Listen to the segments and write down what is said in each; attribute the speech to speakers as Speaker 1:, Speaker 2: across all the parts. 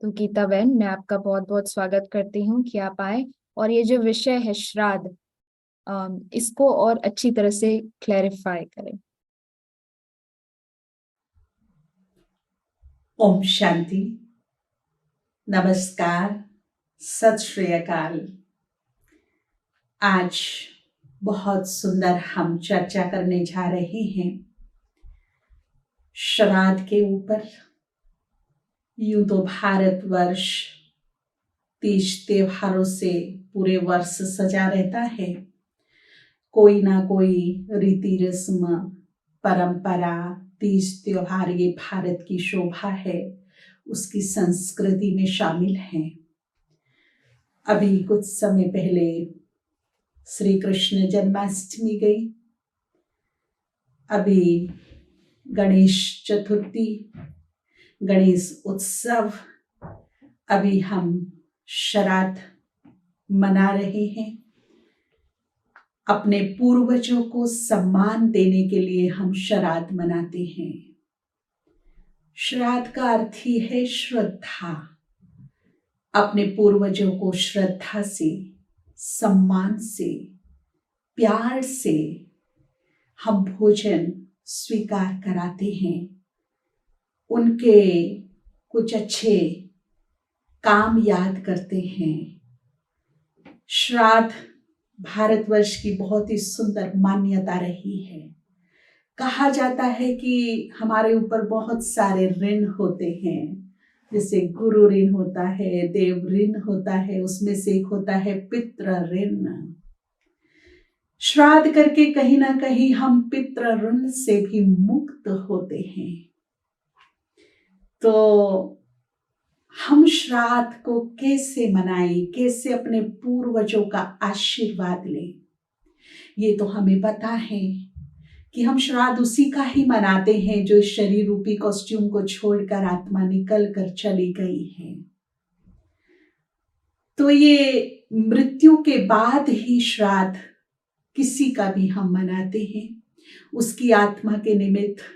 Speaker 1: तो गीता बहन, मैं आपका बहुत बहुत स्वागत करती हूँ कि आप आए और ये जो विषय है श्राद्ध, इसको और अच्छी तरह से क्लैरिफाई करें।
Speaker 2: ओम शांति। नमस्कार। सत श्री अकाल। आज बहुत सुंदर हम चर्चा करने जा रहे हैं श्राद्ध के ऊपर। यूं तो भारतवर्ष तीज त्योहारों से पूरे वर्ष सजा रहता है। कोई ना कोई रीति रस्म परंपरा, तीज त्योहार ये भारत की शोभा है, उसकी संस्कृति में शामिल है। अभी कुछ समय पहले श्री कृष्ण जन्माष्टमी गई, अभी गणेश चतुर्थी, गणेश उत्सव, अभी हम श्राद्ध मना रहे हैं। अपने पूर्वजों को सम्मान देने के लिए हम श्राद्ध मनाते हैं। श्राद्ध का अर्थ ही है श्रद्धा। अपने पूर्वजों को श्रद्धा से, सम्मान से, प्यार से हम भोजन स्वीकार कराते हैं। उनके कुछ अच्छे काम याद करते हैं। श्राद्ध भारतवर्ष की बहुत ही सुंदर मान्यता रही है। कहा जाता है कि हमारे ऊपर बहुत सारे ऋण होते हैं, जैसे गुरु ऋण होता है, देव ऋण होता है, उसमें से एक होता है पितृ ऋण। श्राद्ध करके कहीं ना कहीं हम पितृ ऋण से भी मुक्त होते हैं। तो हम श्राद्ध को कैसे मनाएं, कैसे अपने पूर्वजों का आशीर्वाद लें, ये तो हमें पता है कि हम श्राद्ध उसी का ही मनाते हैं जो शरीर रूपी कॉस्ट्यूम को छोड़कर आत्मा निकल कर चली गई है। तो ये मृत्यु के बाद ही श्राद्ध किसी का भी हम मनाते हैं। उसकी आत्मा के निमित्त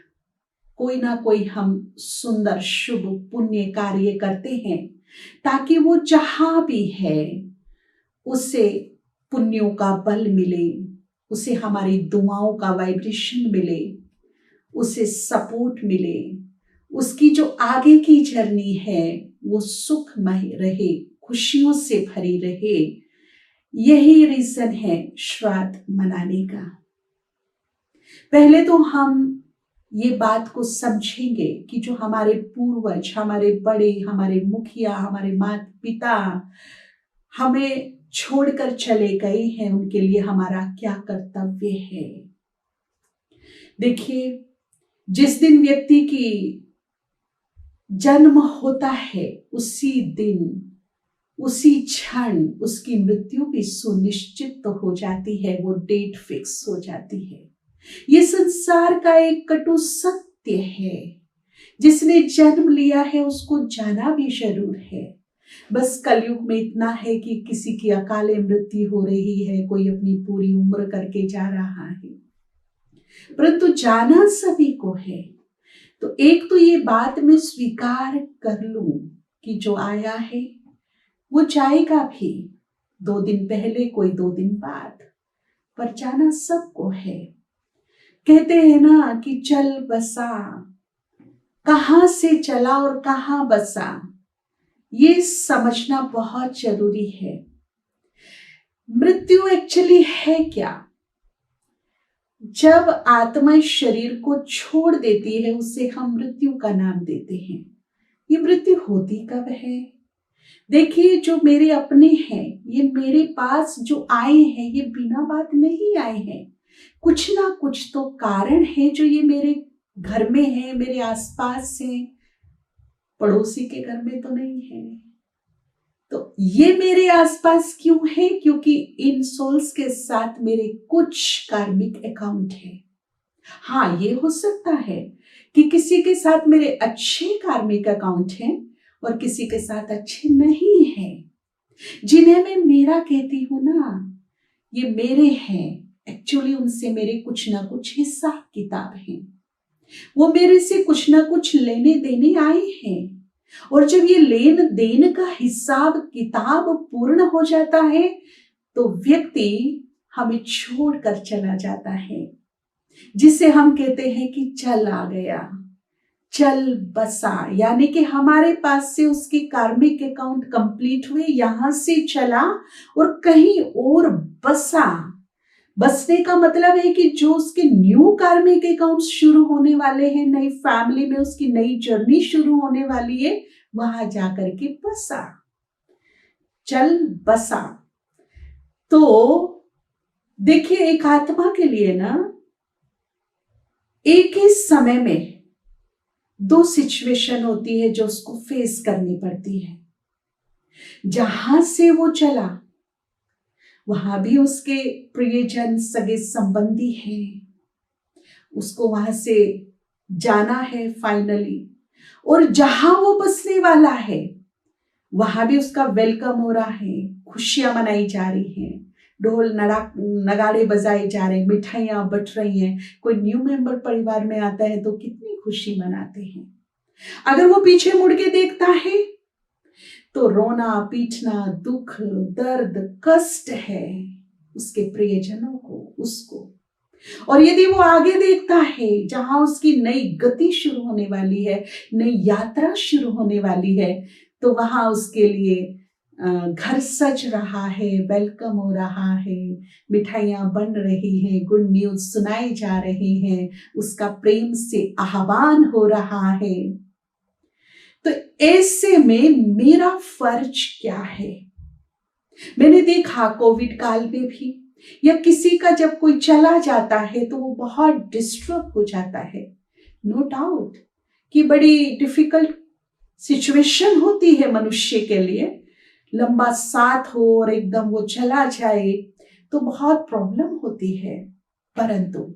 Speaker 2: कोई ना कोई हम सुंदर शुभ पुण्य कार्य करते हैं, ताकि वो जहां भी है उसे पुण्यों का बल मिले, उसे हमारी दुआओं का वाइब्रेशन मिले, उसे सपोर्ट मिले, उसकी जो आगे की जर्नी है वो सुखमय रहे, खुशियों से भरी रहे। यही रीजन है श्राद्ध मनाने का। पहले तो हम ये बात को समझेंगे कि जो हमारे पूर्वज, हमारे बड़े, हमारे मुखिया, हमारे माता पिता हमें छोड़कर चले गए हैं, उनके लिए हमारा क्या कर्तव्य है। देखिए, जिस दिन व्यक्ति की जन्म होता है उसी दिन, उसी क्षण उसकी मृत्यु भी सुनिश्चित तो हो जाती है, वो डेट फिक्स हो जाती है। ये संसार का एक कटु सत्य है। जिसने जन्म लिया है उसको जाना भी जरूर है। बस कलयुग में इतना है कि किसी की अकाले मृत्यु हो रही है, कोई अपनी पूरी उम्र करके जा रहा है, परंतु जाना सभी को है। तो एक तो ये बात मैं स्वीकार कर लूं कि जो आया है वो जाएगा भी, 2 दिन पहले, कोई 2 दिन बाद, पर जाना सबको है। कहते हैं ना कि चल बसा, कहां से चला और कहां बसा, ये समझना बहुत जरूरी है। मृत्यु एक्चुअली है क्या? जब आत्मा इस शरीर को छोड़ देती है उसे हम मृत्यु का नाम देते हैं। ये मृत्यु होती कब है? देखिए, जो मेरे अपने हैं, ये मेरे पास जो आए हैं, ये बिना बात नहीं आए हैं। कुछ ना कुछ तो कारण है जो ये मेरे घर में है, मेरे आसपास है, पड़ोसी के घर में तो नहीं है। तो ये मेरे आसपास क्यों है? क्योंकि इन सोल्स के साथ मेरे कुछ कार्मिक अकाउंट है। हाँ, ये हो सकता है कि किसी के साथ मेरे अच्छे कार्मिक अकाउंट हैं और किसी के साथ अच्छे नहीं हैं। जिन्हें मैं मेरा कहती हूं ना, ये मेरे हैं, एक्चुअली उनसे मेरे कुछ ना कुछ हिसाब किताब हैं। वो मेरे से कुछ ना कुछ लेने देने आए हैं। और जब ये लेन देन का हिसाब किताब पूर्ण हो जाता है तो व्यक्ति हमें छोड़कर चला जाता है, जिसे हम कहते हैं कि चल आ गया, चल बसा। यानी कि हमारे पास से उसकी कार्मिक अकाउंट कंप्लीट हुए, यहां से चला और कहीं और बसा। बसने का मतलब है कि जो उसके न्यू कार्मिक अकाउंट शुरू होने वाले हैं, नई फैमिली में उसकी नई जर्नी शुरू होने वाली है, वहां जाकर के बसा, चल बसा। तो देखिए, एक आत्मा के लिए ना एक ही समय में दो सिचुएशन होती है जो उसको फेस करनी पड़ती है। जहां से वो चला वहां भी उसके प्रियजन, सगे संबंधी हैं, उसको वहां से जाना है फाइनली। और जहां वो बसने वाला है वहां भी उसका वेलकम हो रहा है, खुशियां मनाई जा रही हैं, ढोल नगाड़े बजाए जा रहे हैं, मिठाइयां बट रही हैं। कोई न्यू मेंबर परिवार में आता है तो कितनी खुशी मनाते हैं। अगर वो पीछे मुड़ के देखता है तो रोना पीटना, दुख, दर्द, कष्ट है उसके प्रियजनों को, उसको। और यदि वो आगे देखता है जहां उसकी नई गति शुरू होने वाली है, नई यात्रा शुरू होने वाली है, तो वहां उसके लिए घर सज रहा है, वेलकम हो रहा है, मिठाइयां बन रही हैं, गुड न्यूज सुनाई जा रहे हैं, उसका प्रेम से आह्वान हो रहा है। तो ऐसे में मेरा फर्ज क्या है? मैंने देखा कोविड काल में भी, या किसी का जब कोई चला जाता है तो वो बहुत डिस्टर्ब हो जाता है। नो डाउट कि बड़ी डिफिकल्ट सिचुएशन होती है मनुष्य के लिए। लंबा साथ हो और एकदम वो चला जाए तो बहुत प्रॉब्लम होती है। परंतु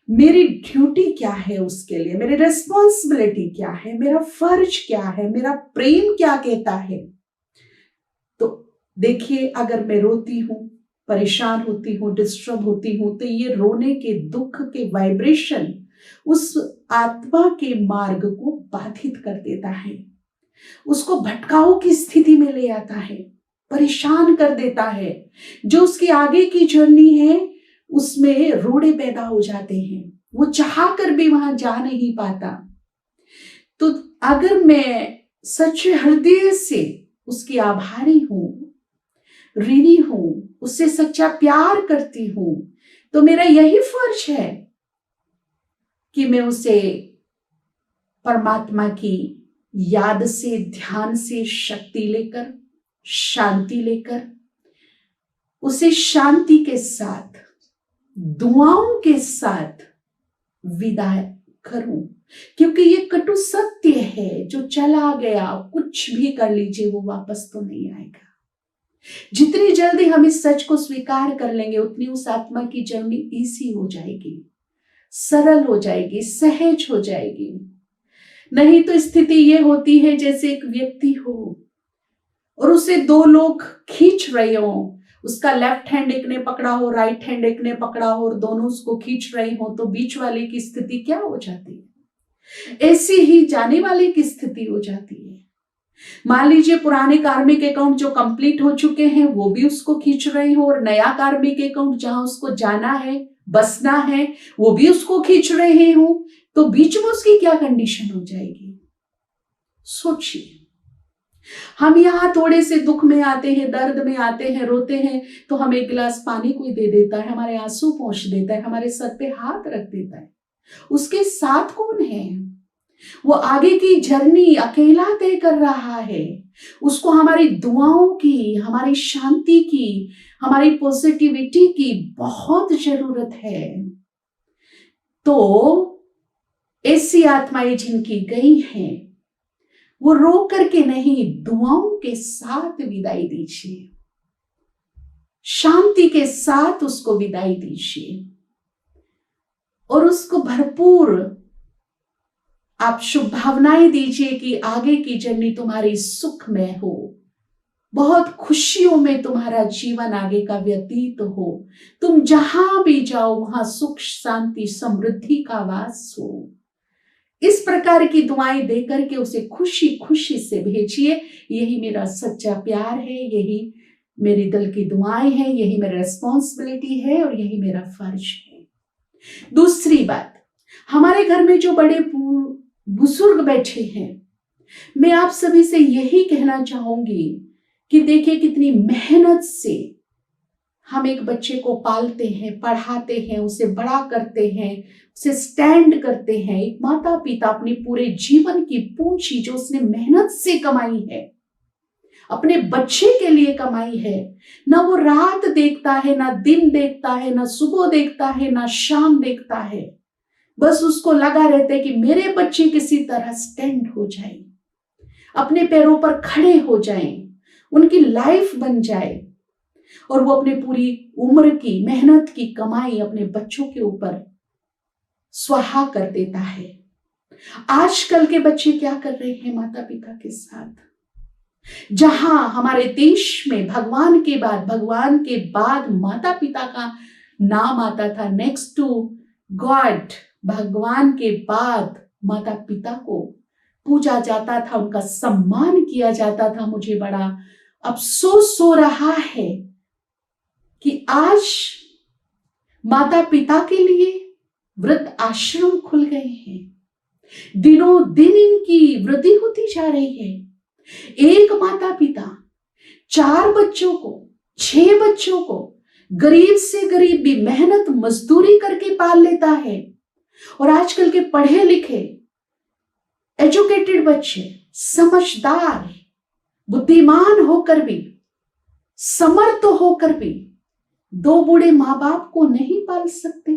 Speaker 2: मेरी ड्यूटी क्या है उसके लिए, मेरी रिस्पॉन्सिबिलिटी क्या है, मेरा फर्ज क्या है, मेरा प्रेम क्या कहता है? तो देखिए, अगर मैं रोती हूं, परेशान होती हूं, डिस्टर्ब होती हूं, तो ये रोने के, दुख के वाइब्रेशन उस आत्मा के मार्ग को बाधित कर देता है, उसको भटकाव की स्थिति में ले आता है, परेशान कर देता है। जो उसकी आगे की जर्नी है उसमें रोड़े पैदा हो जाते हैं, वो चाह कर भी वहां जा नहीं पाता। तो अगर मैं सच्चे हृदय से उसकी आभारी हूं, ऋणी हूं, उससे सच्चा प्यार करती हूं, तो मेरा यही फर्ज है कि मैं उसे परमात्मा की याद से, ध्यान से शक्ति लेकर, शांति लेकर, उसे शांति के साथ, दुआओं के साथ विदा करूं। क्योंकि ये कटु सत्य है, जो चला गया कुछ भी कर लीजिए वो वापस तो नहीं आएगा। जितनी जल्दी हम इस सच को स्वीकार कर लेंगे उतनी उस आत्मा की जर्नी ईजी हो जाएगी, सरल हो जाएगी, सहज हो जाएगी। नहीं तो स्थिति ये होती है जैसे एक व्यक्ति हो और उसे दो लोग खींच रहे हो, उसका लेफ्ट हैंड एक ने पकड़ा हो, राइट हैंड एक ने पकड़ा हो, और दोनों उसको खींच रहे हो, तो बीच वाले की स्थिति क्या हो जाती है? ऐसी ही जाने वाले की स्थिति हो जाती है। मान लीजिए पुराने कार्मिक अकाउंट जो कंप्लीट हो चुके हैं वो भी उसको खींच रहे हो, और नया कार्मिक अकाउंट जहां उसको जाना है, बसना है, वो भी उसको खींच रहे हो, तो बीच में उसकी क्या कंडीशन हो जाएगी? सोचिए। हम यहाँ थोड़े से दुख में आते हैं, दर्द में आते हैं, रोते हैं, तो हमें एक गिलास पानी कोई दे देता है, हमारे आंसू पोंछ देता है, हमारे सर पे हाथ रख देता है। उसके साथ कौन है? वो आगे की जर्नी अकेला तय कर रहा है। उसको हमारी दुआओं की, हमारी शांति की, हमारी पॉजिटिविटी की बहुत जरूरत है। तो ऐसी आत्माएं जिनकी गई हैं, वो रो करके नहीं, दुआओं के साथ विदाई दीजिए, शांति के साथ उसको विदाई दीजिए, और उसको भरपूर आप शुभ भावनाएं दीजिए कि आगे की जर्नी तुम्हारी सुखमय हो, बहुत खुशियों में तुम्हारा जीवन आगे का व्यतीत हो, तुम जहां भी जाओ वहां सुख, शांति, समृद्धि का वास हो। इस प्रकार की दुआएं देकर के उसे खुशी खुशी से भेजिए। यही मेरा सच्चा प्यार है, यही मेरी दिल की दुआएं हैं, यही मेरी रिस्पॉन्सिबिलिटी है और यही मेरा फर्ज है। दूसरी बात, हमारे घर में जो बड़े बुजुर्ग बैठे हैं, मैं आप सभी से यही कहना चाहूंगी कि देखिए कितनी मेहनत से हम एक बच्चे को पालते हैं, पढ़ाते हैं, उसे बड़ा करते हैं, उसे स्टैंड करते हैं। एक माता पिता अपने पूरे जीवन की पूंजी जो उसने मेहनत से कमाई है, अपने बच्चे के लिए कमाई है, ना वो रात देखता है, ना दिन देखता है, ना सुबह देखता है, ना शाम देखता है। बस उसको लगा रहता है कि मेरे बच्चे किसी तरह स्टैंड हो जाए, अपने पैरों पर खड़े हो जाएं, उनकी लाइफ बन जाए, और वो अपने पूरी उम्र की मेहनत की कमाई अपने बच्चों के ऊपर स्वाहा कर देता है। आजकल के बच्चे क्या कर रहे हैं माता पिता के साथ? जहां हमारे देश में भगवान के बाद माता पिता का नाम आता था, नेक्स्ट टू गॉड, भगवान के बाद माता पिता को पूजा जाता था, उनका सम्मान किया जाता था। मुझे बड़ा अफसोस हो रहा है कि आज माता पिता के लिए वृद्ध आश्रम खुल गए हैं, दिनों दिन इनकी वृद्धि होती जा रही है। एक माता पिता 4 बच्चों को, 6 बच्चों को गरीब से गरीब भी मेहनत मजदूरी करके पाल लेता है। और आजकल के पढ़े लिखे एजुकेटेड बच्चे, समझदार बुद्धिमान होकर भी, समर्थ होकर भी 2 बूढ़े माँ बाप को नहीं पाल सकते।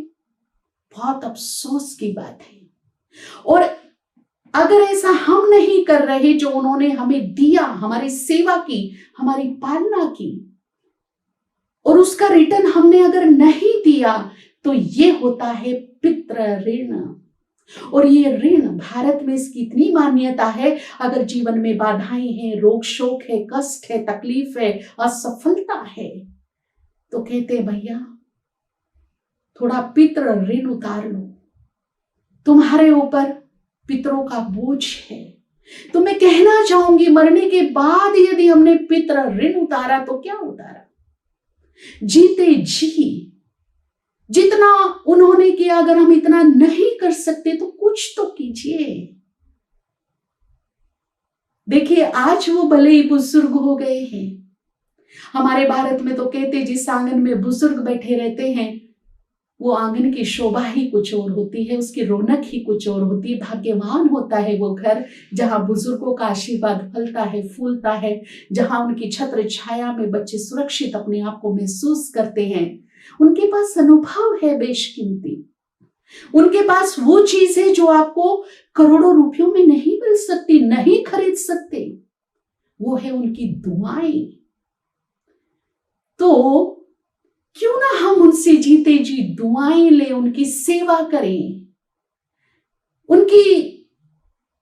Speaker 2: बहुत अफसोस की बात है। और अगर ऐसा हम नहीं कर रहे जो उन्होंने हमें दिया, हमारी सेवा की, हमारी पालना की, और उसका रिटर्न हमने अगर नहीं दिया, तो ये होता है पितृ ऋण। और ये ऋण, भारत में इसकी इतनी मान्यता है, अगर जीवन में बाधाएं हैं, रोग शोक है, कष्ट है, तकलीफ है, असफलता है, तो कहते हैं भैया थोड़ा पितृ ऋण उतार लो, तुम्हारे ऊपर पितरों का बोझ है। तो मैं कहना चाहूंगी, मरने के बाद यदि हमने पितृ ऋण उतारा तो क्या उतारा? जीते जी जितना उन्होंने किया, अगर हम इतना नहीं कर सकते तो कुछ तो कीजिए। देखिए आज वो भले ही बुजुर्ग हो गए हैं, हमारे भारत में तो कहते जिस आंगन में बुजुर्ग बैठे रहते हैं वो आंगन की शोभा ही कुछ और होती है, उसकी रौनक ही कुछ और होती है। भाग्यवान होता है वो घर जहां बुजुर्गों का आशीर्वाद फलता है, फूलता है, जहां उनकी छत्र छाया में बच्चे सुरक्षित अपने आप को महसूस करते हैं। उनके पास अनुभव है बेशकीमती, उनके पास वो चीज है जो आपको करोड़ों रुपयों में नहीं मिल सकती, नहीं खरीद सकते, वो है उनकी दुआएं। तो क्यों ना हम उनसे जीते जी दुआएं लें, उनकी सेवा करें। उनकी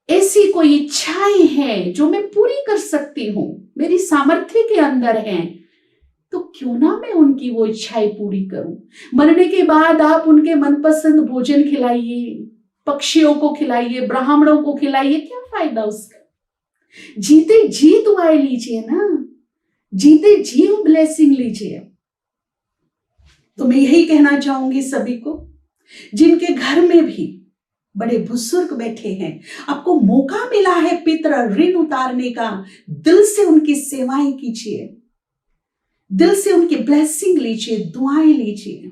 Speaker 2: ऐसी कोई इच्छाएं हैं जो मैं पूरी कर सकती हूं, मेरी सामर्थ्य के अंदर हैं, तो क्यों ना मैं उनकी वो इच्छाएं पूरी करूं। मरने के बाद आप उनके मनपसंद भोजन खिलाइए, पक्षियों को खिलाइए, ब्राह्मणों को खिलाइए, क्या फायदा उसका? जीते जी दुआएं लीजिए ना, जीते जी ब्लेसिंग लीजिए। तो मैं यही कहना चाहूंगी सभी को, जिनके घर में भी बड़े बुजुर्ग बैठे हैं, आपको मौका मिला है पितृ ऋण उतारने का, दिल से उनकी सेवाएं कीजिए, दिल से उनकी ब्लेसिंग लीजिए, दुआएं लीजिए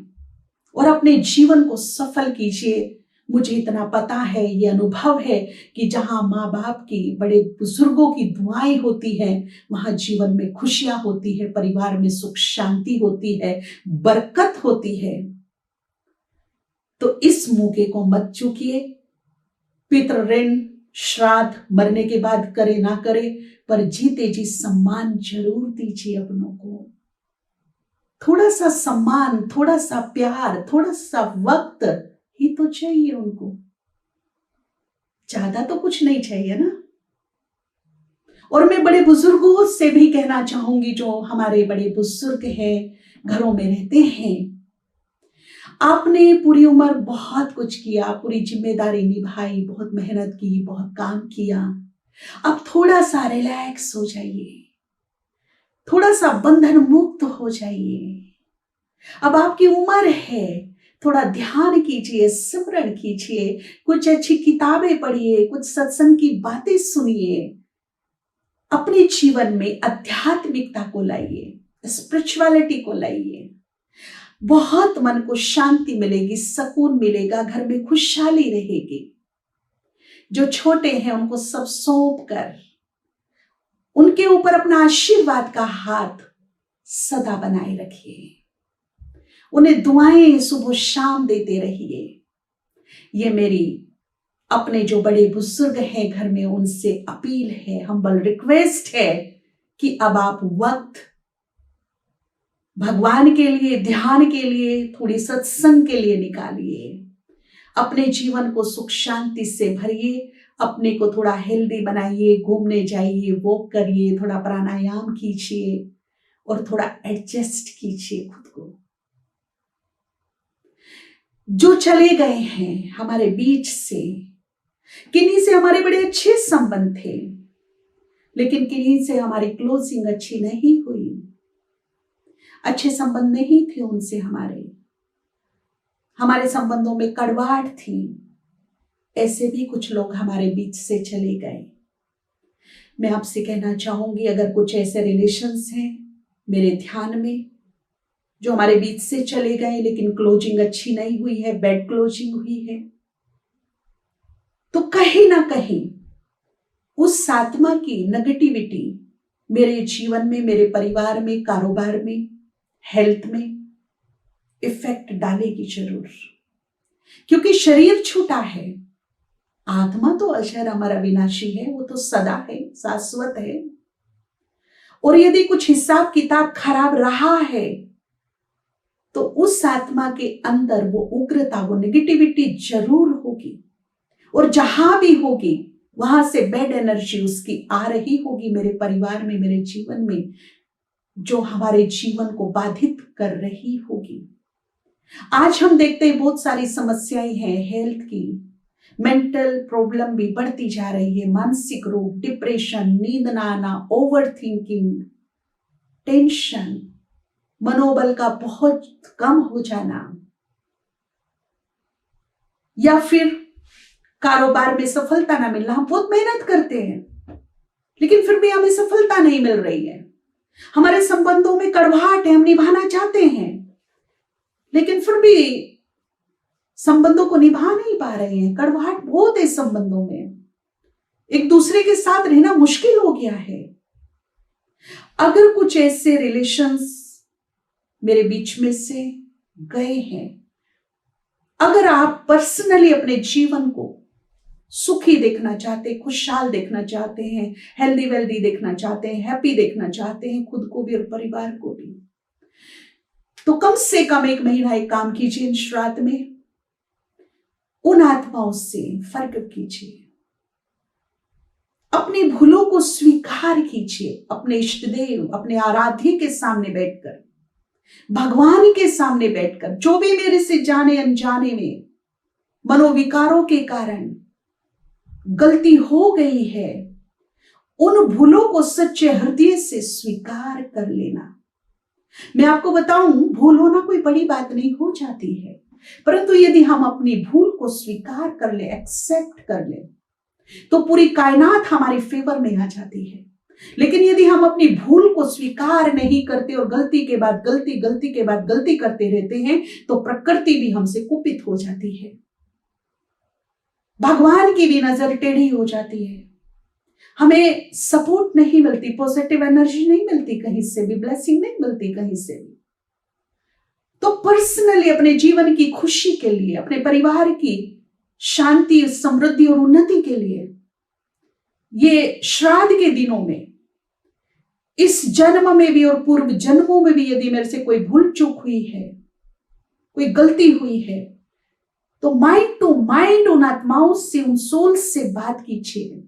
Speaker 2: और अपने जीवन को सफल कीजिए। मुझे इतना पता है, ये अनुभव है कि जहां माँ बाप की, बड़े बुजुर्गों की दुआएं होती है, वहां जीवन में खुशियां होती है, परिवार में सुख शांति होती है, बरकत होती है। तो इस मौके को मत चूकिए। पितृ ऋण श्राद्ध मरने के बाद करे ना करे, पर जीते जी सम्मान जरूर दीजिए अपनों को। थोड़ा सा सम्मान, थोड़ा सा प्यार, थोड़ा सा वक्त ही तो चाहिए उनको, ज्यादा तो कुछ नहीं चाहिए ना। और मैं बड़े बुजुर्गों से भी कहना चाहूंगी, जो हमारे बड़े बुजुर्ग हैं, घरों में रहते हैं, आपने पूरी उम्र बहुत कुछ किया, पूरी जिम्मेदारी निभाई, बहुत मेहनत की, बहुत काम किया। अब थोड़ा सा रिलैक्स हो जाइए, थोड़ा सा बंधन मुक्त हो जाइए। अब आपकी उम्र है, थोड़ा ध्यान कीजिए, सिमरन कीजिए, कुछ अच्छी किताबें पढ़िए, कुछ सत्संग की बातें सुनिए। अपने जीवन में आध्यात्मिकता को लाइए, स्पिरिचुअलिटी को लाइए। बहुत मन को शांति मिलेगी, सुकून मिलेगा, घर में खुशहाली रहेगी। जो छोटे हैं उनको सब सौंप कर उनके ऊपर अपना आशीर्वाद का हाथ सदा बनाए रखिए। उन्हें दुआएं सुबह शाम देते रहिए। ये मेरी अपने जो बड़े बुजुर्ग हैं घर में उनसे अपील है, हम्बल रिक्वेस्ट है कि अब आप वक्त भगवान के लिए, ध्यान के लिए, थोड़ी सत्संग के लिए निकालिए। अपने जीवन को सुख शांति से भरिए, अपने को थोड़ा हेल्दी बनाइए, घूमने जाइए, वॉक करिए, थोड़ा प्राणायाम कीजिए और थोड़ा एडजस्ट कीजिए खुद को। जो चले गए हैं हमारे बीच से, किन्हीं से हमारे बड़े अच्छे संबंध थे, लेकिन किन्हीं से हमारी क्लोजिंग अच्छी नहीं हुई, अच्छे संबंध नहीं थे उनसे, हमारे संबंधों में कड़वाहट थी। ऐसे भी कुछ लोग हमारे बीच से चले गए। मैं आपसे कहना चाहूंगी, अगर कुछ ऐसे रिलेशंस हैं मेरे ध्यान में जो हमारे बीच से चले गए लेकिन क्लोजिंग अच्छी नहीं हुई है, बैड क्लोजिंग हुई है, तो कहीं ना कहीं उस आत्मा की नेगेटिविटी मेरे जीवन में, मेरे परिवार में, कारोबार में, हेल्थ में इफेक्ट डालेगी जरूर। क्योंकि शरीर छूटा है, आत्मा तो अजर अमर अविनाशी है, वो तो सदा है, शाश्वत है। और यदि कुछ हिसाब किताब खराब रहा है तो उस आत्मा के अंदर वो उग्रता, वो नेगेटिविटी जरूर होगी। और जहां भी होगी वहां से बैड एनर्जी उसकी आ रही होगी मेरे परिवार में, मेरे जीवन में, जो हमारे जीवन को बाधित कर रही होगी। आज हम देखते हैं बहुत सारी समस्याएं हैं हेल्थ की, मेंटल प्रॉब्लम भी बढ़ती जा रही है, मानसिक रोग, डिप्रेशन, नींद ना आना, ओवर थिंकिंग, टेंशन, मनोबल का बहुत कम हो जाना, या फिर कारोबार में सफलता ना मिलना। हम बहुत मेहनत करते हैं लेकिन फिर भी हमें सफलता नहीं मिल रही है। हमारे संबंधों में कड़वाहट है, हम निभाना चाहते हैं लेकिन फिर भी संबंधों को निभा नहीं पा रहे हैं। कड़वाहट बहुत है संबंधों में, एक दूसरे के साथ रहना मुश्किल हो गया है। अगर कुछ ऐसे रिलेशंस मेरे बीच में से गए हैं, अगर आप पर्सनली अपने जीवन को सुखी देखना चाहते हैं, खुशहाल देखना चाहते हैं, हेल्दी वेल्दी देखना चाहते हैं, हैप्पी देखना चाहते हैं, खुद को भी और परिवार को भी, तो कम से कम 1 महीना एक काम कीजिए। इन श्राद्ध में उन आत्माओं से फर्क कीजिए, अपनी भूलों को स्वीकार कीजिए, अपने इष्टदेव, अपने आराध्य के सामने बैठकर, भगवान के सामने बैठकर, जो भी मेरे से जाने अनजाने में मनोविकारों के कारण गलती हो गई है, उन भूलों को सच्चे हृदय से स्वीकार कर लेना। मैं आपको बताऊं, भूल होना कोई बड़ी बात नहीं हो जाती है, परंतु यदि हम अपनी भूल को स्वीकार कर ले, एक्सेप्ट कर ले, तो पूरी कायनात हमारी फेवर में आ जाती है। लेकिन यदि हम अपनी भूल को स्वीकार नहीं करते और गलती के बाद गलती, गलती के बाद गलती करते रहते हैं, तो प्रकृति भी हमसे कुपित हो जाती है, भगवान की भी नजर टेढ़ी हो जाती है, हमें सपोर्ट नहीं मिलती, पॉजिटिव एनर्जी नहीं मिलती कहीं से भी, ब्लेसिंग नहीं मिलती कहीं से भी। तो पर्सनली अपने जीवन की खुशी के लिए, अपने परिवार की शांति, समृद्धि और उन्नति के लिए ये श्राद्ध के दिनों में, इस जन्म में भी और पूर्व जन्मों में भी यदि मेरे से कोई भूल चूक हुई है, कोई गलती हुई है, तो माइंड टू माइंड उन आत्माओं से, उन सोल से बात कीजिए,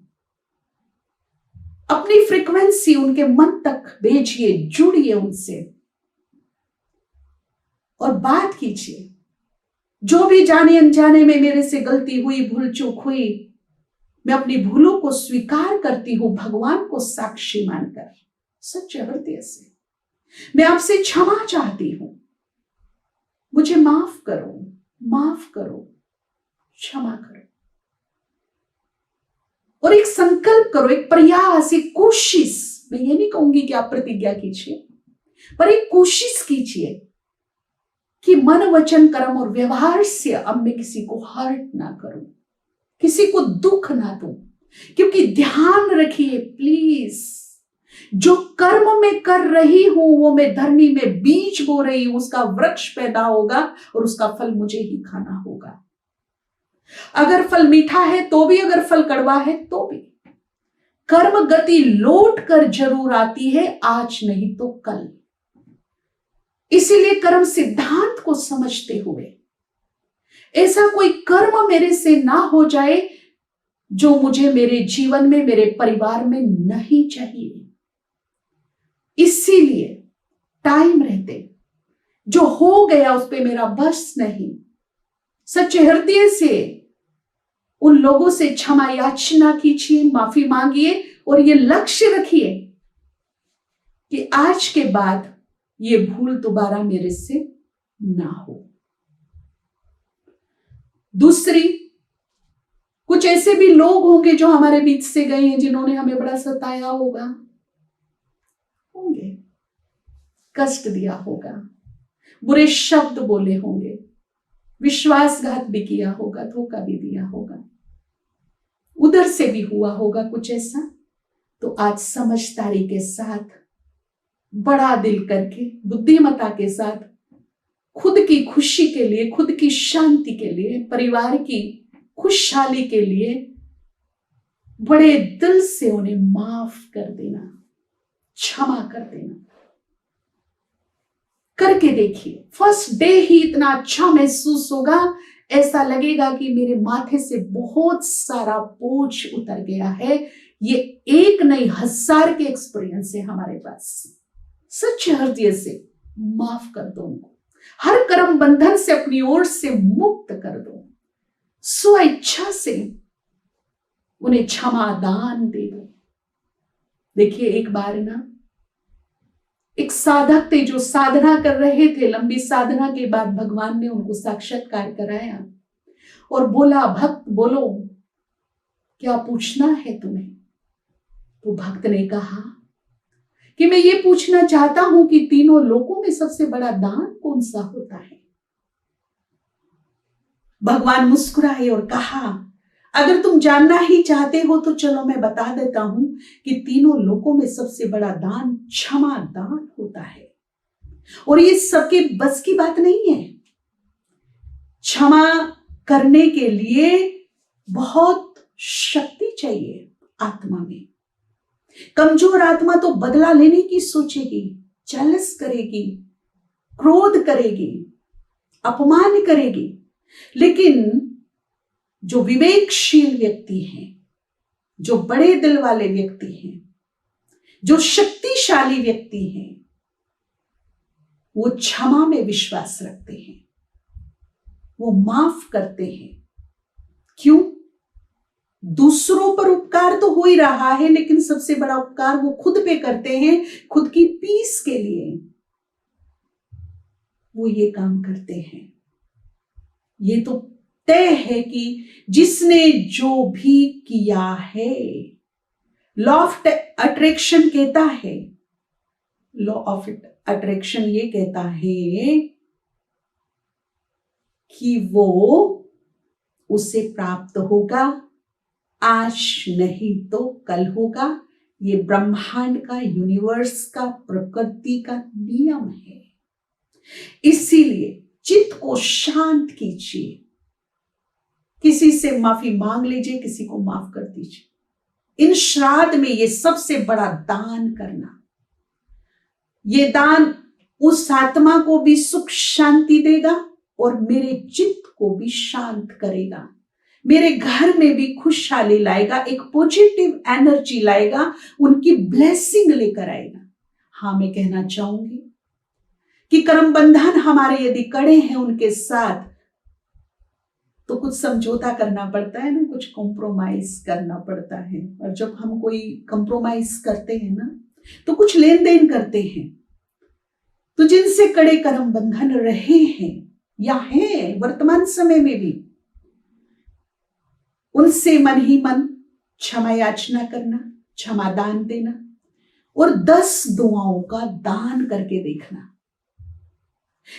Speaker 2: अपनी फ्रीक्वेंसी उनके मन तक भेजिए, जुड़िए उनसे और बात कीजिए। जो भी जाने अनजाने में मेरे से गलती हुई, भूल चूक हुई, मैं अपनी भूलों को स्वीकार करती हूं भगवान को साक्षी मानकर, सच्चे हृदय से। मैं आपसे क्षमा चाहती हूं, मुझे माफ करो, माफ करो, क्षमा करो। और एक संकल्प करो, एक प्रयास, एक कोशिश। मैं ये नहीं कहूंगी कि आप प्रतिज्ञा कीजिए, पर एक कोशिश कीजिए कि मन, वचन, कर्म और व्यवहार से अब मैं किसी को हर्ट ना करूं, किसी को दुख ना दूं। क्योंकि ध्यान रखिए प्लीज, जो कर्म मैं कर रही हूं वो मैं धरनी में बीज बो रही हूं, उसका वृक्ष पैदा होगा और उसका फल मुझे ही खाना होगा। अगर फल मीठा है तो भी, अगर फल कड़वा है तो भी। कर्म गति लौट कर जरूर आती है, आज नहीं तो कल। इसीलिए कर्म सिद्धांत को समझते हुए ऐसा कोई कर्म मेरे से ना हो जाए जो मुझे मेरे जीवन में, मेरे परिवार में नहीं चाहिए। इसीलिए टाइम रहते जो हो गया उस पे मेरा बस नहीं, सच्चे हृदय से उन लोगों से क्षमा याचना कीजिए, माफी मांगिए और ये लक्ष्य रखिए कि आज के बाद ये भूल दोबारा मेरे से ना हो। दूसरी, कुछ ऐसे भी लोग होंगे जो हमारे बीच से गए हैं, जिन्होंने हमें बड़ा सताया होगा, होंगे, कष्ट दिया होगा, बुरे शब्द बोले होंगे, विश्वासघात भी किया होगा, धोखा भी दिया होगा, उधर से भी हुआ होगा कुछ ऐसा। तो आज समझदारी के साथ, बड़ा दिल करके, बुद्धिमता के साथ, खुद की खुशी के लिए, खुद की शांति के लिए, परिवार की खुशहाली के लिए बड़े दिल से उन्हें माफ कर देना, क्षमा कर देना। करके देखिए, फर्स्ट डे ही इतना अच्छा महसूस होगा, ऐसा लगेगा कि मेरे माथे से बहुत सारा बोझ उतर गया है। ये एक नहीं, 1000 के एक्सपीरियंस है हमारे पास। सच्चे हृदय से माफ कर दो उनको, हर कर्म बंधन से अपनी ओर से मुक्त कर दो, स्व इच्छा से उन्हें क्षमा दान दे दो। देखिए, एक बार ना एक साधक थे जो साधना कर रहे थे। लंबी साधना के बाद भगवान ने उनको साक्षात्कार कराया और बोला, भक्त बोलो, क्या पूछना है तुम्हें? तो भक्त ने कहा कि मैं ये पूछना चाहता हूं कि तीनों लोकों में सबसे बड़ा दान कौन सा होता है? भगवान मुस्कुराए और कहा, अगर तुम जानना ही चाहते हो तो चलो मैं बता देता हूं कि तीनों लोकों में सबसे बड़ा दान क्षमा दान होता है। और ये सबके बस की बात नहीं है। क्षमा करने के लिए बहुत शक्ति चाहिए आत्मा में। कमजोर आत्मा तो बदला लेने की सोचेगी, जलस करेगी, क्रोध करेगी, अपमान करेगी। लेकिन जो विवेकशील व्यक्ति हैं, जो बड़े दिल वाले व्यक्ति हैं, जो शक्तिशाली व्यक्ति हैं, वो क्षमा में विश्वास रखते हैं, वो माफ करते हैं। क्यों? दूसरों पर उपकार तो हो ही रहा है, लेकिन सबसे बड़ा उपकार वो खुद पे करते हैं। खुद की पीस के लिए वो ये काम करते हैं। ये तो तय है कि जिसने जो भी किया है, लॉ ऑफ अट्रैक्शन कहता है, लॉ ऑफ अट्रैक्शन ये कहता है कि वो उसे प्राप्त होगा, आज नहीं तो कल होगा। ये ब्रह्मांड का, यूनिवर्स का, प्रकृति का नियम है। इसीलिए चित्त को शांत कीजिए, किसी से माफी मांग लीजिए, किसी को माफ कर दीजिए। इन श्राद्ध में ये सबसे बड़ा दान करना, ये दान उस आत्मा को भी सुख शांति देगा और मेरे चित्त को भी शांत करेगा, मेरे घर में भी खुशहाली लाएगा, एक पॉजिटिव एनर्जी लाएगा, उनकी ब्लेसिंग लेकर आएगा। हाँ, मैं कहना चाहूंगी कि कर्म बंधन हमारे यदि कड़े हैं, उनके साथ तो कुछ समझौता करना पड़ता है ना, कुछ कॉम्प्रोमाइज करना पड़ता है। और जब हम कोई कॉम्प्रोमाइज करते हैं ना, तो कुछ लेन देन करते हैं। तो जिनसे कड़े कर्म बंधन रहे हैं या हैं वर्तमान समय में भी, उनसे मन ही मन क्षमा याचना करना, क्षमा दान देना और 10 दुआओं का दान करके देखना।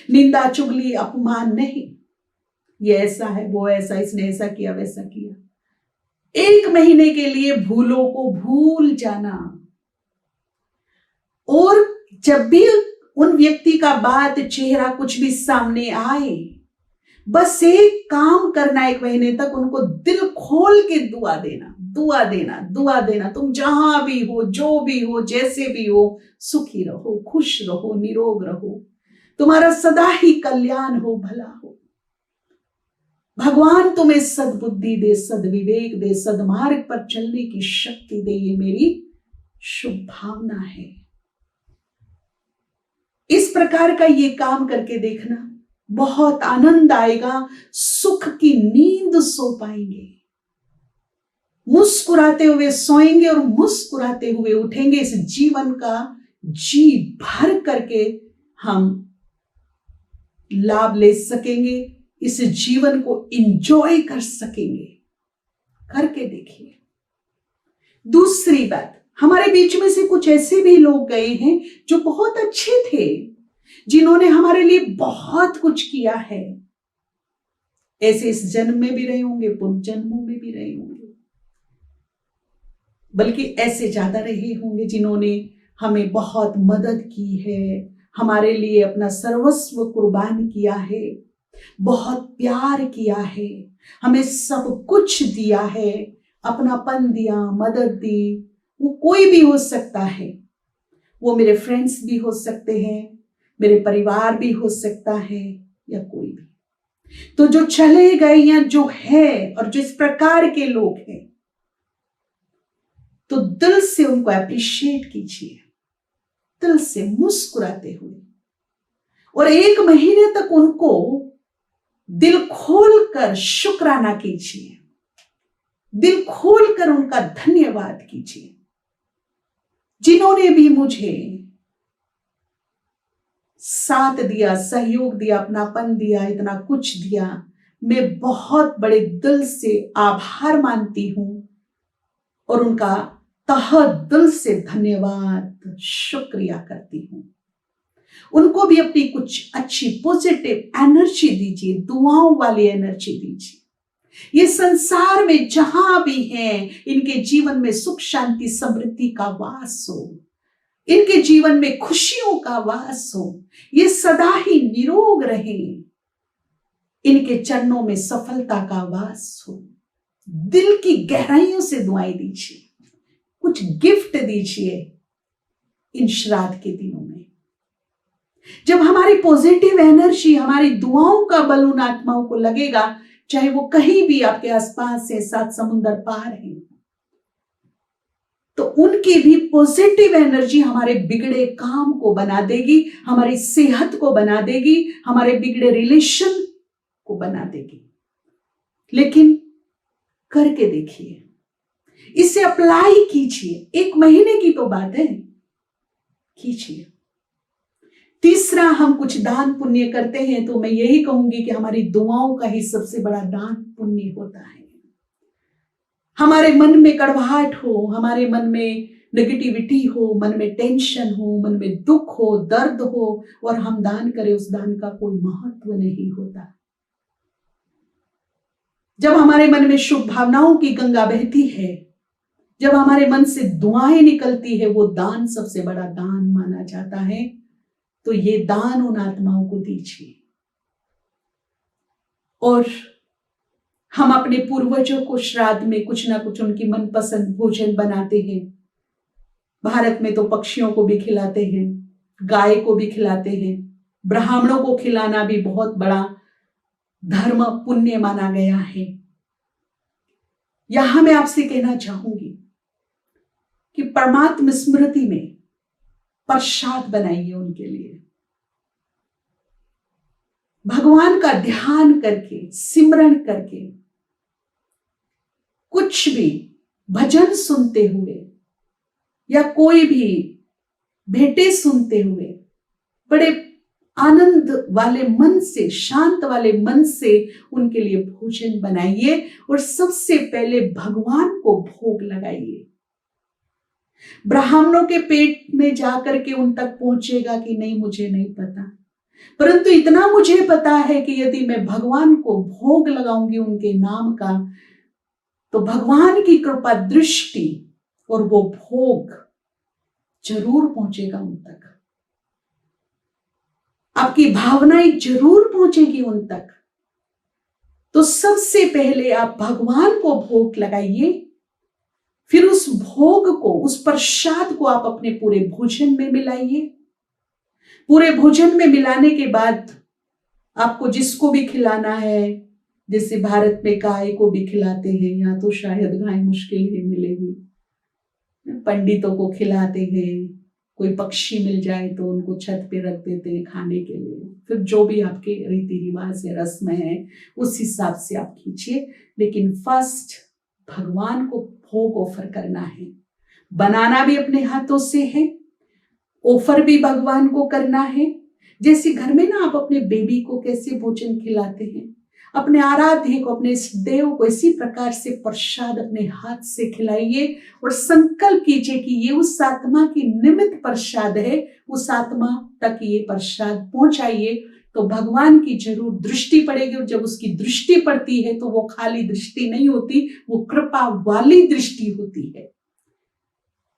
Speaker 2: निंदा चुगली अपमान नहीं, ये ऐसा है, वो ऐसा, इसने ऐसा किया, वैसा किया। 1 महीने के लिए भूलों को भूल जाना, और जब भी उन व्यक्ति का बात चेहरा कुछ भी सामने आए, बस एक काम करना, 1 महीने तक उनको दिल खोल के दुआ देना, दुआ देना, दुआ देना। तुम जहां भी हो, जो भी हो, जैसे भी हो, सुखी रहो, खुश रहो, निरोग रहो, तुम्हारा सदा ही कल्याण हो, भला हो। भगवान तुम्हें सद्बुद्धि दे, सद्विवेक दे, सदमार्ग पर चलने की शक्ति दे, ये मेरी शुभ भावना है। इस प्रकार का ये काम करके देखना, बहुत आनंद आएगा, सुख की नींद सो पाएंगे, मुस्कुराते हुए सोएंगे और मुस्कुराते हुए उठेंगे। इस जीवन का जी भर करके हम लाभ ले सकेंगे, इस जीवन को एंजॉय कर सकेंगे। करके देखिए। दूसरी बात, हमारे बीच में से कुछ ऐसे भी लोग गए हैं जो बहुत अच्छे थे, जिन्होंने हमारे लिए बहुत कुछ किया है। ऐसे इस जन्म में भी रहे होंगे, पूर्व जन्मों में भी रहे होंगे, बल्कि ऐसे ज्यादा रहे होंगे जिन्होंने हमें बहुत मदद की है, हमारे लिए अपना सर्वस्व कुर्बान किया है, बहुत प्यार किया है, हमें सब कुछ दिया है, अपनापन दिया, मदद दी। वो कोई भी हो सकता है, वो मेरे फ्रेंड्स भी हो सकते हैं, मेरे परिवार भी हो सकता है, या कोई भी। तो जो चले गए या जो है और जिस प्रकार के लोग हैं, तो दिल से उनको अप्रिशिएट कीजिए, दिल से मुस्कुराते हुए, और 1 महीने तक उनको दिल खोलकर शुक्राना कीजिए, दिल खोलकर उनका धन्यवाद कीजिए। जिन्होंने भी मुझे साथ दिया, सहयोग दिया, अपनापन दिया, इतना कुछ दिया, मैं बहुत बड़े दिल से आभार मानती हूं और उनका तहे दिल से धन्यवाद, शुक्रिया करती हूं। उनको भी अपनी कुछ अच्छी पॉजिटिव एनर्जी दीजिए, दुआओं वाली एनर्जी दीजिए। ये संसार में जहां भी हैं, इनके जीवन में सुख शांति समृद्धि का वास हो, इनके जीवन में खुशियों का वास हो, ये सदा ही निरोग रहे, इनके चरणों में सफलता का वास हो। दिल की गहराइयों से दुआएं दीजिए, कुछ गिफ्ट दीजिए इन श्राद्ध के दिनों में। जब हमारी पॉजिटिव एनर्जी, हमारी दुआओं का बल उन आत्माओं को लगेगा, चाहे वो कहीं भी आपके आसपास है, 7 समुंदर पार है, तो उनकी भी पॉजिटिव एनर्जी हमारे बिगड़े काम को बना देगी, हमारी सेहत को बना देगी, हमारे बिगड़े रिलेशन को बना देगी। लेकिन करके देखिए, इसे अप्लाई कीजिए, 1 महीने की तो बात है, कीजिए। तीसरा, हम कुछ दान पुण्य करते हैं, तो मैं यही कहूंगी कि हमारी दुआओं का ही सबसे बड़ा दान पुण्य होता है। हमारे मन में कड़वाहट हो, हमारे मन में नेगेटिविटी हो, मन में टेंशन हो, मन में दुख हो, दर्द हो, और हम दान करें, उस दान का कोई महत्व नहीं होता। जब हमारे मन में शुभ भावनाओं की गंगा बहती है, जब हमारे मन से दुआएं निकलती है, वो दान सबसे बड़ा दान माना जाता है। तो ये दान उन आत्माओं को दीजिए। और हम अपने पूर्वजों को श्राद्ध में कुछ ना कुछ उनकी मनपसंद भोजन बनाते हैं। भारत में तो पक्षियों को भी खिलाते हैं, गाय को भी खिलाते हैं, ब्राह्मणों को खिलाना भी बहुत बड़ा धर्म पुण्य माना गया है। यहां मैं आपसे कहना चाहूंगी कि परमात्म स्मृति में प्रसाद बनाइए उनके लिए। भगवान का ध्यान करके, सिमरन करके, कुछ भी भजन सुनते हुए या कोई भी भेंटे सुनते हुए बड़े आनंद वाले मन से, शांत वाले मन से उनके लिए भोजन बनाइए और सबसे पहले भगवान को भोग लगाइए। ब्राह्मणों के पेट में जाकर के उन तक पहुंचेगा कि नहीं, मुझे नहीं पता, परंतु इतना मुझे पता है कि यदि मैं भगवान को भोग लगाऊंगी उनके नाम का, तो भगवान की कृपा दृष्टि और वो भोग जरूर पहुंचेगा उन तक, आपकी भावनाएं जरूर पहुंचेगी उन तक। तो सबसे पहले आप भगवान को भोग लगाइए, फिर उस भोग को, उस प्रसाद को आप अपने पूरे भोजन में मिलाइए। पूरे भोजन में मिलाने के बाद आपको जिसको भी खिलाना है, जैसे भारत में गाय को भी खिलाते हैं, यहाँ तो शायद गाय मुश्किल ही मिलेगी, पंडितों को खिलाते हैं, कोई पक्षी मिल जाए तो उनको छत पे रख देते हैं खाने के लिए। फिर जो भी आपके रीति रिवाज है, रस्म है, उस हिसाब से आप खींचिए, लेकिन फर्स्ट भगवान को भोग ऑफर करना है। बनाना भी अपने हाथों से है, ऑफर भी भगवान को करना है। जैसे घर में ना आप अपने बेबी को कैसे भोजन खिलाते हैं, अपने आराध्य को, अपने इस देव को इसी प्रकार से प्रसाद अपने हाथ से खिलाइए और संकल्प कीजिए कि ये उस आत्मा की निमित्त प्रसाद है, उस आत्मा तक ये प्रसाद पहुंचाइए, तो भगवान की जरूर दृष्टि पड़ेगी। और जब उसकी दृष्टि पड़ती है तो वो खाली दृष्टि नहीं होती, वो कृपा वाली दृष्टि होती है।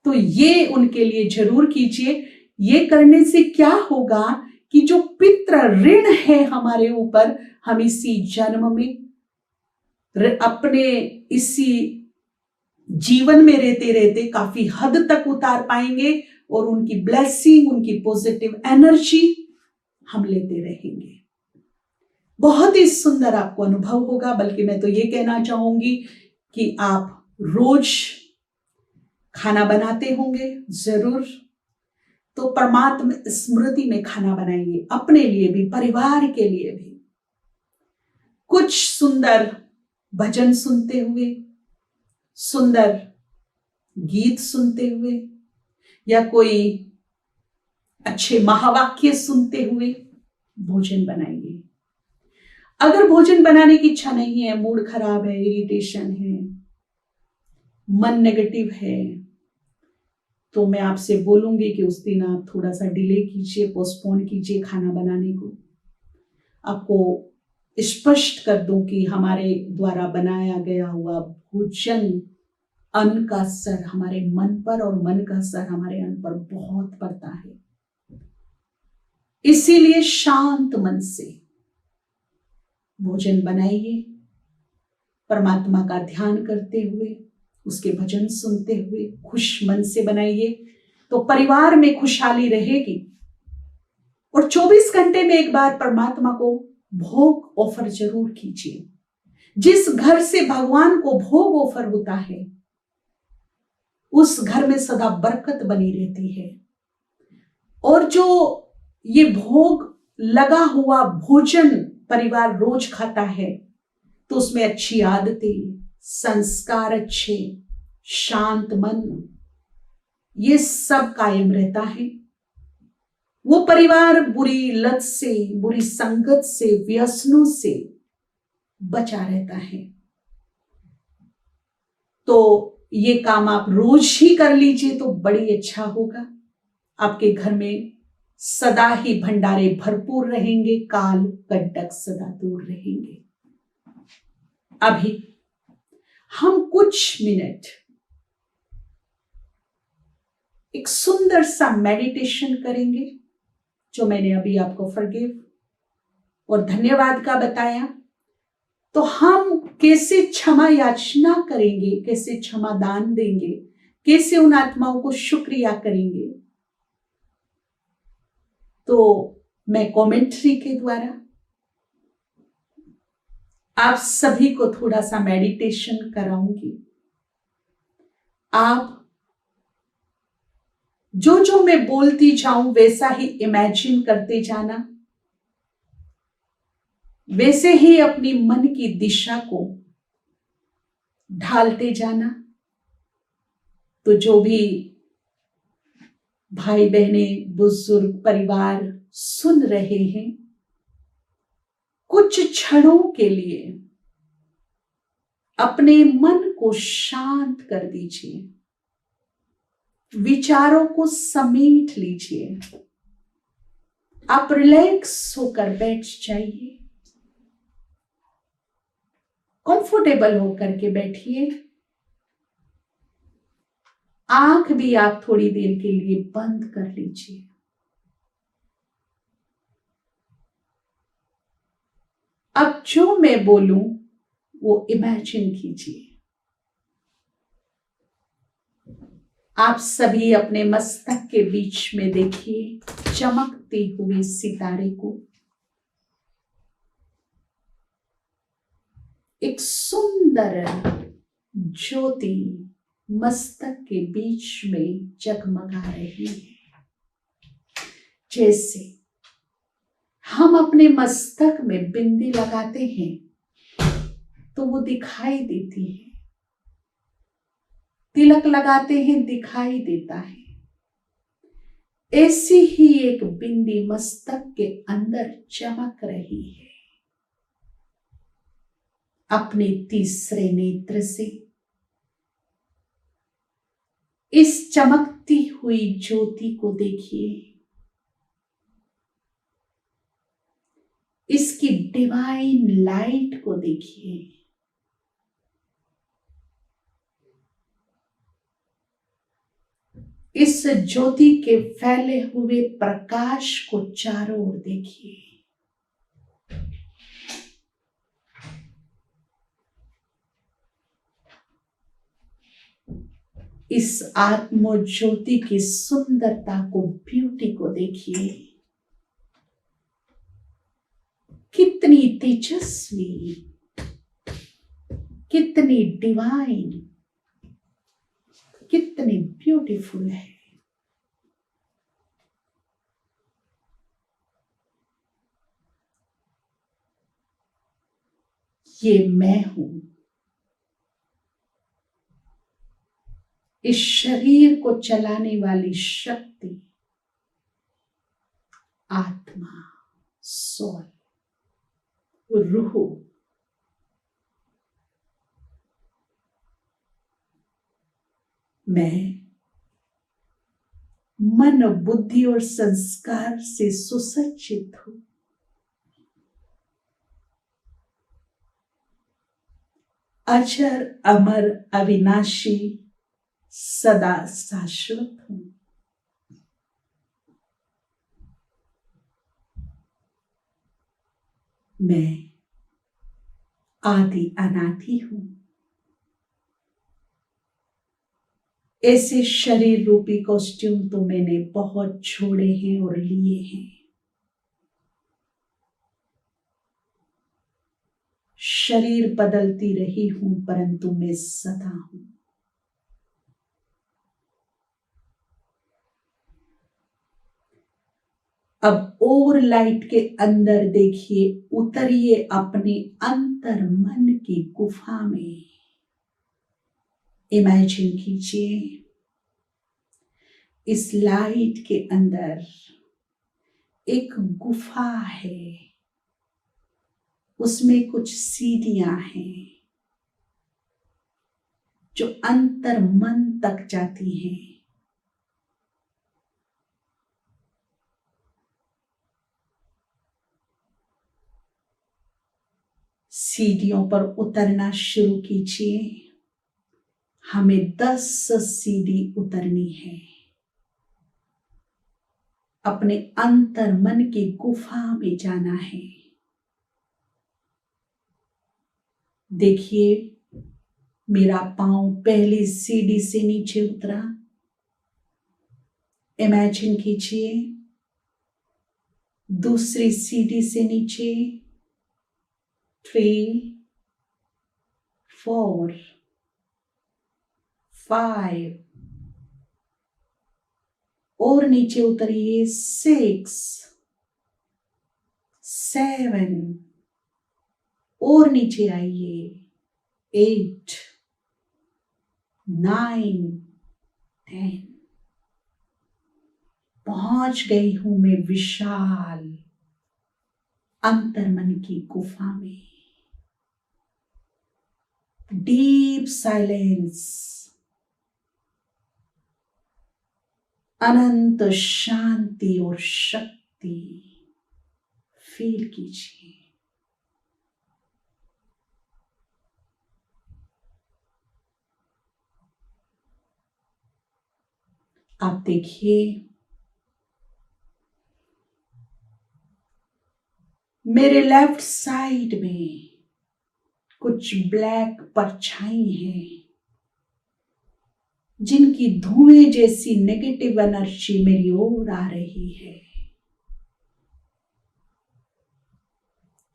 Speaker 2: तो ये उनके लिए जरूर कीजिए। ये करने से क्या होगा कि जो पितृ ऋण है हमारे ऊपर, हम इसी जन्म में अपने इसी जीवन में रहते रहते काफी हद तक उतार पाएंगे और उनकी ब्लेसिंग, उनकी पॉजिटिव एनर्जी हम लेते रहेंगे। बहुत ही सुंदर आपको अनुभव होगा। बल्कि मैं तो ये कहना चाहूंगी कि आप रोज खाना बनाते होंगे जरूर, तो परमात्मा स्मृति में खाना बनाइए, अपने लिए भी, परिवार के लिए भी। कुछ सुंदर भजन सुनते हुए, सुंदर गीत सुनते हुए, या कोई अच्छे महावाक्य सुनते हुए भोजन बनाइए। अगर भोजन बनाने की इच्छा नहीं है, मूड खराब है, इरिटेशन है, मन नेगेटिव है, तो मैं आपसे बोलूंगी कि उस दिन आप थोड़ा सा डिले कीजिए, पोस्टपोन कीजिए खाना बनाने को। आपको स्पष्ट कर दूं कि हमारे द्वारा बनाया गया हुआ भोजन, अन्न का असर हमारे मन पर और मन का असर हमारे अन्न पर बहुत पड़ता है। इसीलिए शांत मन से भोजन बनाइए, परमात्मा का ध्यान करते हुए, उसके भजन सुनते हुए खुश मन से बनाइए, तो परिवार में खुशहाली रहेगी। और 24 घंटे में एक बार परमात्मा को भोग ऑफर जरूर कीजिए। जिस घर से भगवान को भोग ऑफर होता है, उस घर में सदा बरकत बनी रहती है। और जो ये भोग लगा हुआ भोजन परिवार रोज खाता है, तो उसमें अच्छी आदतें, संस्कार अच्छे, शांत मन, ये सब कायम रहता है। वो परिवार बुरी लत से, बुरी संगत से, व्यसनों से बचा रहता है। तो ये काम आप रोज ही कर लीजिए तो बड़ी अच्छा होगा। आपके घर में सदा ही भंडारे भरपूर रहेंगे, काल कंटक सदा दूर रहेंगे। अभी हम कुछ मिनट एक सुंदर सा मेडिटेशन करेंगे, जो मैंने अभी आपको फॉरगिव और धन्यवाद का बताया। तो हम कैसे क्षमा याचना करेंगे, कैसे क्षमा दान देंगे, कैसे उन आत्माओं को शुक्रिया करेंगे, तो मैं कमेंट्री के द्वारा आप सभी को थोड़ा सा मेडिटेशन कराऊंगी। आप जो जो मैं बोलती जाऊं वैसा ही इमेजिन करते जाना। वैसे ही अपनी मन की दिशा को ढालते जाना। तो जो भी भाई बहने, बुजुर्ग, परिवार सुन रहे हैं, कुछ क्षणों के लिए अपने मन को शांत कर दीजिए, विचारों को समेट लीजिए। आप रिलैक्स होकर बैठ जाइए, कंफर्टेबल होकर के बैठिए। आंख भी आप थोड़ी देर के लिए बंद कर लीजिए। अब जो मैं बोलूं वो इमेजिन कीजिए। आप सभी अपने मस्तक के बीच में देखिए चमकते हुए सितारे को। एक सुंदर ज्योति मस्तक के बीच में जगमगा रही है। जैसे हम अपने मस्तक में बिंदी लगाते हैं तो वो दिखाई देती है, तिलक लगाते हैं दिखाई देता है। ऐसी ही एक बिंदी मस्तक के अंदर चमक रही है। अपने तीसरे नेत्र से इस चमकती हुई ज्योति को देखिए। इसकी डिवाइन लाइट को देखिए। इस ज्योति के फैले हुए प्रकाश को चारों ओर देखिए। इस आत्म ज्योति की सुंदरता को, ब्यूटी को देखिए। कितनी तेजस्वी, कितनी डिवाइन, कितनी ब्यूटीफुल है। ये मैं हूं। इस शरीर को चलाने वाली शक्ति आत्मा, सोल, रूह। मैं मन, बुद्धि और संस्कार से सुसज्जित हूं। अजर, अमर, अविनाशी, सदा शाश्वत हूं। मैं आदि अनादि हूं। ऐसे शरीर रूपी कॉस्ट्यूम तो मैंने बहुत छोड़े हैं और लिए हैं। शरीर बदलती रही हूं परंतु मैं सदा हूं। अब और लाइट के अंदर देखिए, उतरिए अपने अंतर मन की गुफा में। इमेजिन कीजिए इस लाइट के अंदर एक गुफा है, उसमें कुछ सीढ़ियां हैं जो अंतर मन तक जाती हैं। सीढ़ियों पर उतरना शुरू कीजिए। हमें 10 सीढ़ी उतरनी है। अपने अंतर मन की गुफा में जाना है। देखिए मेरा पांव पहली सीढ़ी से नीचे उतरा। इमेजिन कीजिए दूसरी सीढ़ी से नीचे, 3, 4, 5 और नीचे उतरिए, 6, 7, और नीचे आइए। 8, 9, 10। पहुंच गई हूं मैं विशाल अंतर्मन की गुफा में। डीप साइलेंस, अनंत शांति और शक्ति फील कीजिए। आप देखिए, मेरे लेफ्ट साइड में कुछ ब्लैक परछाई हैं, जिनकी धुएं जैसी नेगेटिव एनर्जी मेरी ओर आ रही है,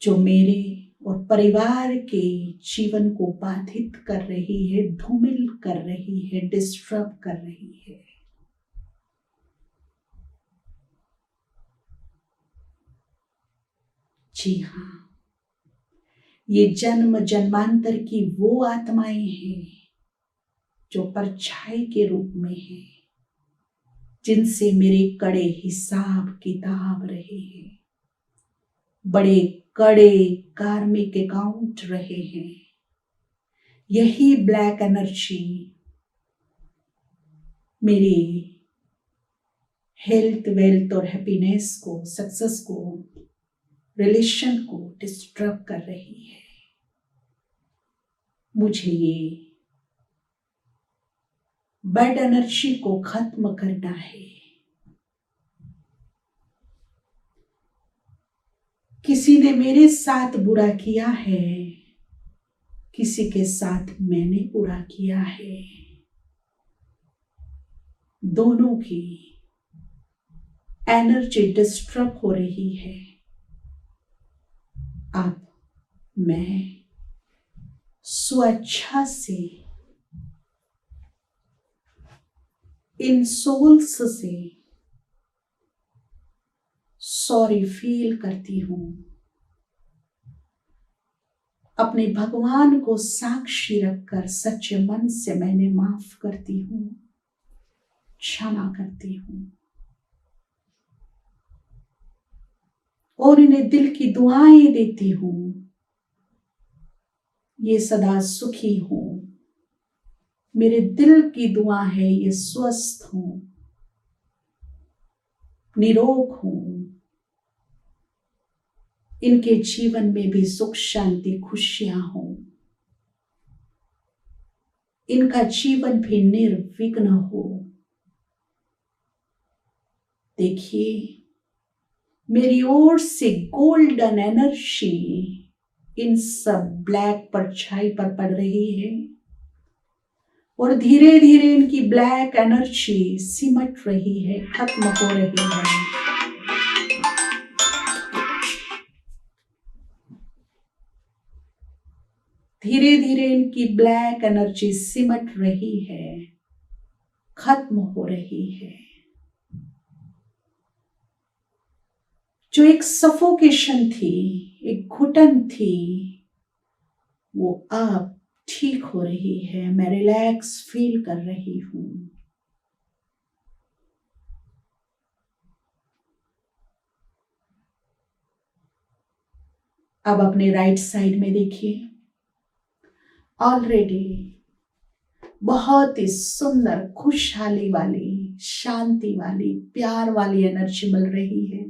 Speaker 2: जो मेरे और परिवार के जीवन को बाधित कर रही है, धूमिल कर रही है, डिस्टर्ब कर रही है। जी हाँ, ये जन्म जन्मांतर की वो आत्माएं हैं जो परछाई के रूप में है, जिनसे मेरे कड़े हिसाब किताब रहे हैं, बड़े कड़े कार्मिक अकाउंट रहे हैं। यही ब्लैक एनर्जी मेरी हेल्थ, वेल्थ और हैप्पीनेस को, सक्सेस को, रिलेशन को डिस्टर्ब कर रही है। मुझे ये बैड एनर्जी को खत्म करना है। किसी ने मेरे साथ बुरा किया है, किसी के साथ मैंने बुरा किया है। दोनों की एनर्जी डिस्टर्ब हो रही है। अब मैं स्वेच्छा से इन सोल्स से सॉरी फील करती हूं। अपने भगवान को साक्षी रखकर सच्चे मन से मैंने माफ करती हूं, क्षमा करती हूं और इन्हें दिल की दुआएं देती हूं। ये सदा सुखी हो, मेरे दिल की दुआ है ये स्वस्थ हो, निरोग हो, इनके जीवन में भी सुख शांति खुशियां हो, इनका जीवन भी निर्विघ्न हो। देखिए, मेरी ओर से गोल्डन एनर्जी इन सब ब्लैक परछाई पर पड़ रही है और धीरे धीरे इनकी ब्लैक एनर्जी सिमट रही है, खत्म हो रही है। धीरे धीरे इनकी ब्लैक एनर्जी सिमट रही है, खत्म हो रही है। जो एक सफोकेशन थी, एक घुटन थी, वो अब ठीक हो रही है। मैं रिलैक्स फील कर रही हूं। अब अपने राइट साइड में देखिए, ऑलरेडी बहुत ही सुंदर, खुशहाली वाली, शांति वाली, प्यार वाली एनर्जी मिल रही है।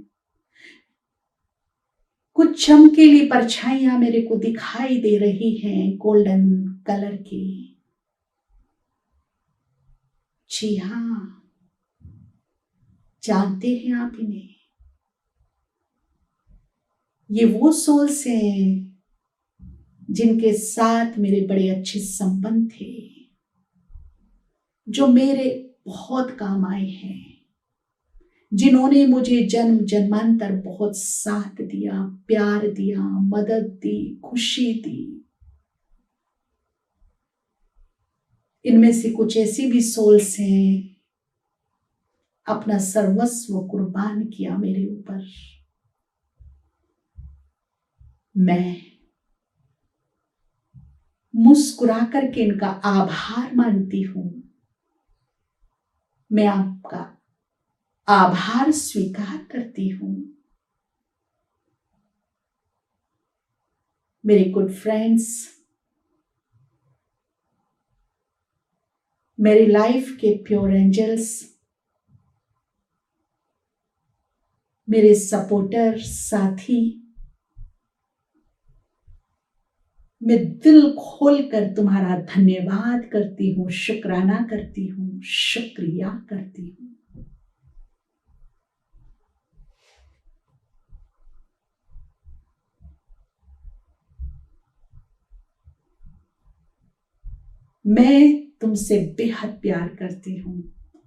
Speaker 2: कुछ चमकीली परछाइयां मेरे को दिखाई दे रही हैं, गोल्डन कलर की। जी हाँ, जानते हैं आप इन्हें? ये वो सोल्स हैं जिनके साथ मेरे बड़े अच्छे संबंध थे, जो मेरे बहुत काम आए हैं, जिन्होंने मुझे जन्म जन्मांतर बहुत साथ दिया, प्यार दिया, मदद दी, खुशी दी। इनमें से कुछ ऐसी भी सोल्स हैं, अपना सर्वस्व कुर्बान किया मेरे ऊपर। मैं मुस्कुरा करके इनका आभार मानती हूं। मैं आपका आभार स्वीकार करती हूं। मेरे गुड फ्रेंड्स, मेरी लाइफ के प्योर एंजल्स, मेरे सपोर्टर साथी, मैं दिल खोलकर तुम्हारा धन्यवाद करती हूँ, शुक्राना करती हूँ, शुक्रिया करती हूँ। मैं तुमसे बेहद प्यार करती हूँ।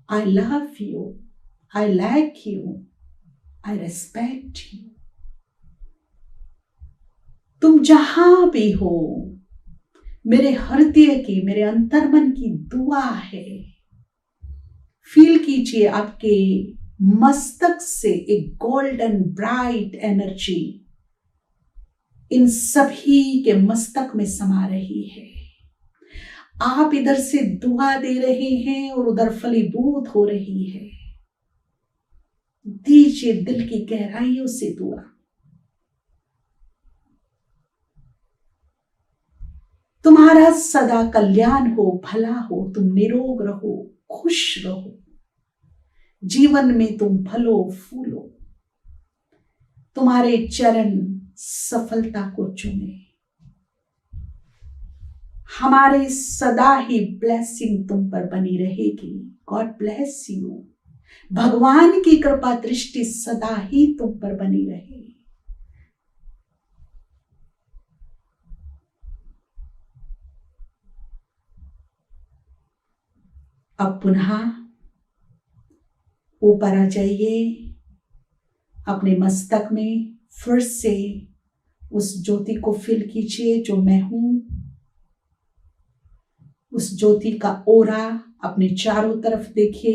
Speaker 2: I love you, I like you, I respect you. तुम जहां भी हो, मेरे हृदय की, मेरे अंतर्मन की दुआ है। फील कीजिए आपके मस्तक से एक गोल्डन ब्राइट एनर्जी इन सभी के मस्तक में समा रही है। आप इधर से दुआ दे रहे हैं और उधर फलीभूत हो रही है। दीजिए दिल की गहराइयों से दुआ। तुम्हारा सदा कल्याण हो, भला हो, तुम निरोग रहो, खुश रहो, जीवन में तुम फलो फूलो, तुम्हारे चरण सफलता को चुने। हमारे सदा ही ब्लेसिंग तुम पर बनी रहेगी। God bless you. भगवान की कृपा दृष्टि सदा ही तुम पर बनी रहे। अब पुनः ऊपर आ जाइए, अपने मस्तक में फिर से उस ज्योति को फील कीजिए जो मैं हूं। उस ज्योति का ओरा अपने चारों तरफ देखिए,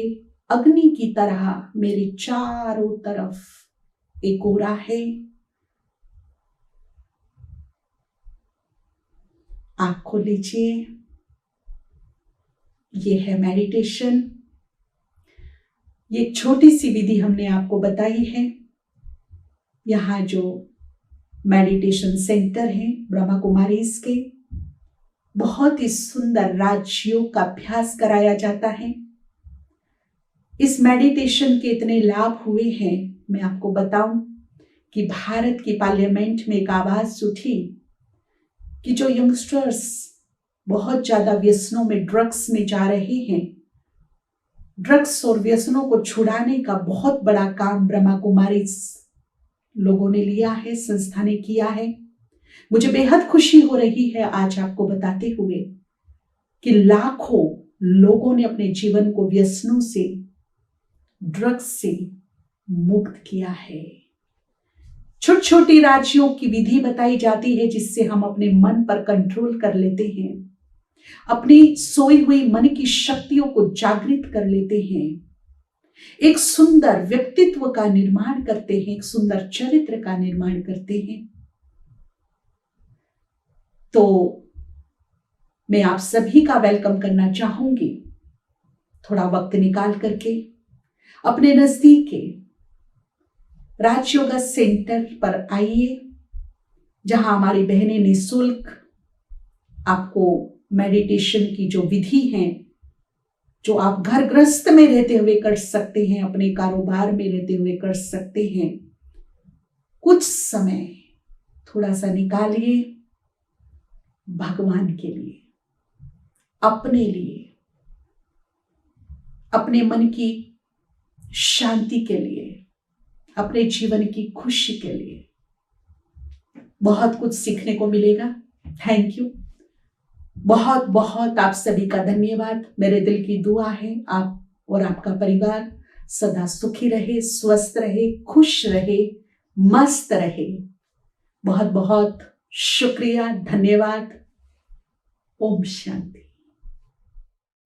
Speaker 2: अग्नि की तरह मेरे चारों तरफ एक ओरा है। आंख खोल लीजिए। ये है मेडिटेशन। ये छोटी सी विधि हमने आपको बताई है। यहाँ जो मेडिटेशन सेंटर है ब्रह्मा कुमारीज के, बहुत ही सुंदर राजयोग का अभ्यास कराया जाता है। इस मेडिटेशन के इतने लाभ हुए हैं, मैं आपको बताऊं कि भारत की पार्लियामेंट में एक आवाज उठी कि जो यंगस्टर्स बहुत ज्यादा व्यसनों में, ड्रग्स में जा रहे हैं, ड्रग्स और व्यसनों को छुड़ाने का बहुत बड़ा काम ब्रह्मा कुमारी लोगों ने लिया है, संस्था ने किया है। मुझे बेहद खुशी हो रही है आज आपको बताते हुए कि लाखों लोगों ने अपने जीवन को व्यसनों से, ड्रग्स से मुक्त किया है। छोटी छोटी राशियों की विधि बताई जाती है जिससे हम अपने मन पर कंट्रोल कर लेते हैं, अपनी सोई हुई मन की शक्तियों को जागृत कर लेते हैं, एक सुंदर व्यक्तित्व का निर्माण करते हैं, एक सुंदर चरित्र का निर्माण करते हैं। तो मैं आप सभी का वेलकम करना चाहूंगी। थोड़ा वक्त निकाल करके अपने नजदीक के राजयोगा सेंटर पर आइए, जहां हमारी बहनें निःशुल्क आपको मेडिटेशन की जो विधि है, जो आप घर गृहस्थ में रहते हुए कर सकते हैं, अपने कारोबार में रहते हुए कर सकते हैं, कुछ समय थोड़ा सा निकालिए भगवान के लिए, अपने लिए, अपने मन की शांति के लिए, अपने जीवन की खुशी के लिए। बहुत कुछ सीखने को मिलेगा। Thank you. बहुत बहुत आप सभी का धन्यवाद। मेरे दिल की दुआ है आप और आपका परिवार सदा सुखी रहे, स्वस्थ रहे, खुश रहे, मस्त रहे। बहुत बहुत शुक्रिया, धन्यवाद। ओम शांति।